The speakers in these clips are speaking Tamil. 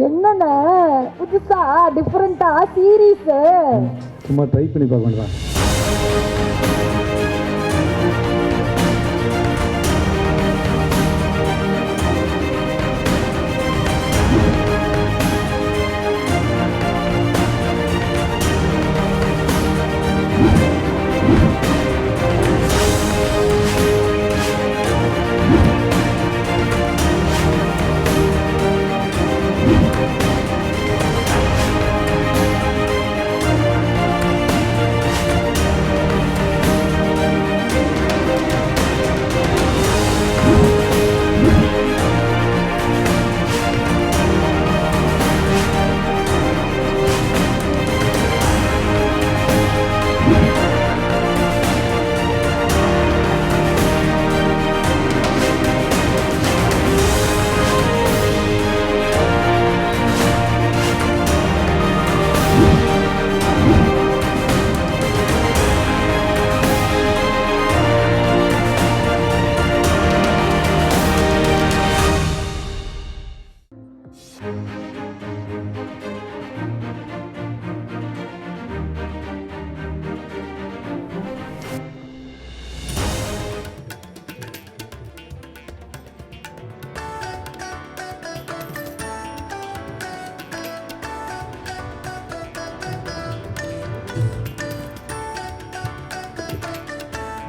என்னென்ன புதுசா டிஃபரெண்டா சீரீஸ் சும்மா ட்ரை பண்ணி பார்க்கணும்டா.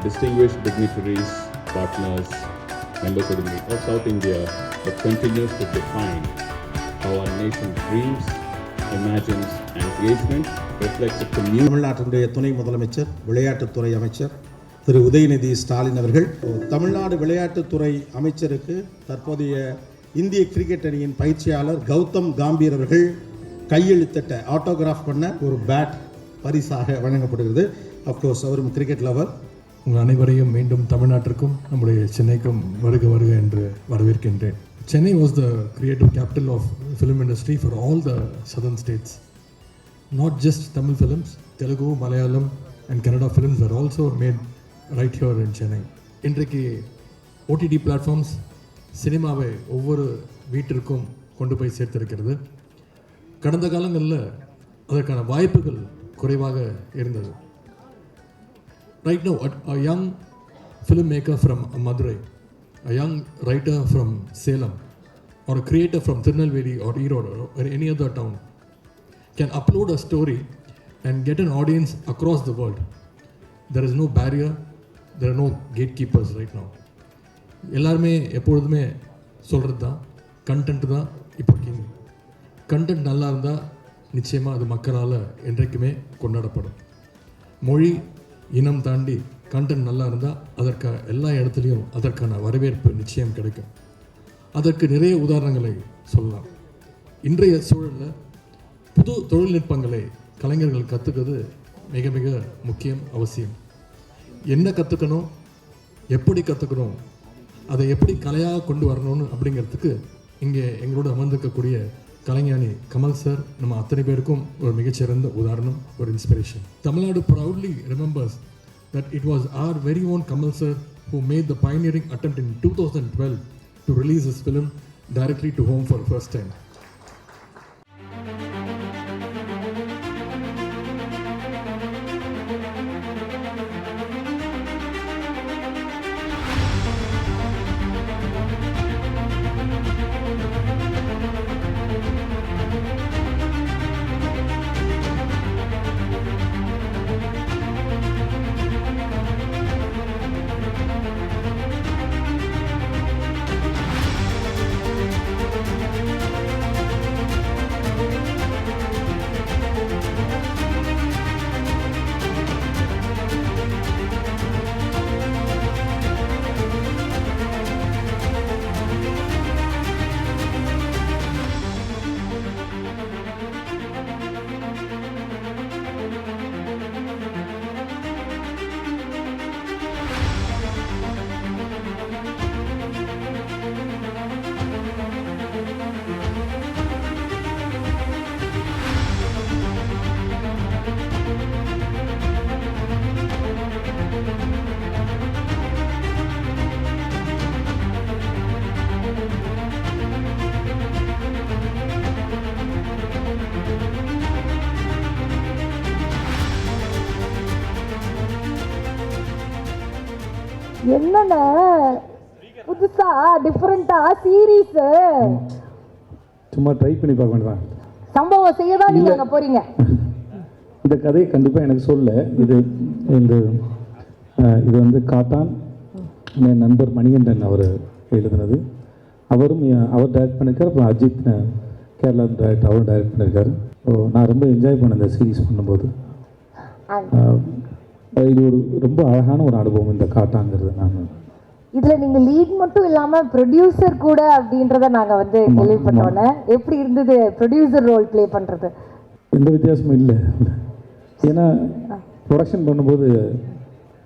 Distinguished dignitaries, partners, members of South India that continues to define how our nation dreams, imagines and engagement reflects a community. தமிழ்நாட்டினுடைய துணை முதலமைச்சர் விளையாட்டுத்துறை அமைச்சர் திரு உதயநிதி ஸ்டாலின் அவர்கள் தமிழ்நாடு விளையாட்டுத்துறை அமைச்சருக்கு தற்போதைய இந்திய கிரிக்கெட் அணியின் பயிற்சியாளர் கௌதம் காம்பீர் அவர்கள் கையெழுத்திட்ட ஆட்டோகிராஃப் பண்ண ஒரு பேட் பரிசாக வழங்கப்படுகிறது. அஃப்கோர்ஸ் அவரும் கிரிக்கெட் லவர். உங்கள் அனைவரையும் மீண்டும் தமிழ்நாட்டிற்கும் நம்முடைய சென்னைக்கும் வருக வருக என்று வரவேற்கின்றேன். Chennai was the creative capital of film industry for all the southern states. Not just Tamil films, Telugu, Malayalam and Kannada films are also made right here in Chennai. இன்றைக்கு ஓடிடி பிளாட்ஃபார்ம்ஸ் சினிமாவை ஒவ்வொரு வீட்டிற்கும் கொண்டு போய் சேர்த்திருக்கிறது. கடந்த காலங்களில் அதற்கான வாய்ப்புகள் குறைவாக இருந்தது. Right now, a young filmmaker from Madurai, a young writer from Salem, or a creator from Tirunelveli or Erode or any other town can upload a story and get an audience across the world. There is no barrier, there are no gatekeepers right now. எல்லாருமே எப்பொழுதுமே சொல்கிறது தான், கண்டென்ட் தான் இப்போ கிங். கண்டென்ட் நல்லா இருந்தால் நிச்சயமாக அது மக்களால் என்றைக்குமே கொண்டாடப்படும். மொழி இனம் தாண்டி கண்டென்ட் நல்லா இருந்தால் அதற்கு எல்லா இடத்துலையும் அதற்கான வரவேற்பு நிச்சயம் கிடைக்கும். அதற்கு நிறைய உதாரணங்களை சொல்லலாம். இன்றைய சூழலில் புது தொழில்நுட்பங்களை கலைஞர்கள் கற்றுக்கிறது மிக மிக முக்கியம், அவசியம். என்ன கற்றுக்கணும், எப்படி கற்றுக்கணும், அதை எப்படி கலையாக கொண்டு வரணும்னு அப்படிங்கிறதுக்கு இங்கே எங்களோட அமர்ந்திருக்கக்கூடிய கலைஞானி கமல் சார் நம்ம அத்தனை பேருக்கும் ஒரு மிகச்சிறந்த உதாரணம், ஒரு inspiration. Tamil Nadu proudly remembers that it was our very own Kamal sir who made the pioneering attempt in 2012 to release his film directly to home for the first time. என்னண்ணே புதுசா டிஃப்ரெண்டா சீரீஸ் சும்மா ட்ரை பண்ணி பார்க்க வேண்டியதான். சம்பவம் செய்ய தான் நீங்க அங்க போறீங்க. இந்த கதையை கண்டிப்பாக எனக்கு சொல்ல இது இந்த இது வந்து காட்டான் என் நண்பர் மணிகண்டன் அவர் எழுதுனது. அவர் டைரக்ட் பண்ணியிருக்கார். அப்புறம் அஜித் கேரளா டைரக்ட் அவரும் டைரக்ட் பண்ணியிருக்காரு. ஸோ நான் ரொம்ப என்ஜாய் பண்ணேன் இந்த சீரீஸ் பண்ணும்போது. இது ஒரு ரொம்ப அழகான ஒரு அனுபவம் இந்த காட்டாங்கிறது. நான் இதுல நீங்க லீட் மட்டும் இல்லாம ப்ரொடியூசர் கூட அப்படின்றத நாங்க வந்து கேள்விப்பட்டோன்னே எப்படி இருந்தது ப்ரொடியூசர் ரோல் ப்ளே பண்றது? எந்த வித்தியாசமும் இல்லை. ஏன்னா ப்ரொடக்ஷன் பண்ணும்போது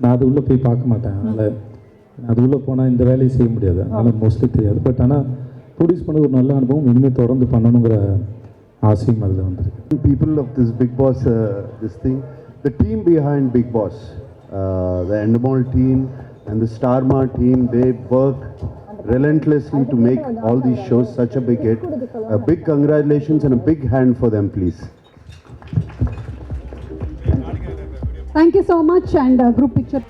நான் அது உள்ளே போய் பார்க்க மாட்டேன். அதனால் அது உள்ளே போனால் இந்த வேலையை செய்ய முடியாது. அதனால் மோஸ்ட்லி தெரியாது. பட் ஆனால் ப்ரொடியூஸ் பண்ண ஒரு நல்ல அனுபவம். இனிமேல் தொடர்ந்து பண்ணணுங்கிற ஆசையும் அதில் வந்துருக்கு. People of this Big Boss, this thing, the team behind Big Boss, the Endemol team and the Starma team, they work relentlessly to make all these shows such a big hit. A big congratulations and a big hand for them, please. Thank you so much, and group picture.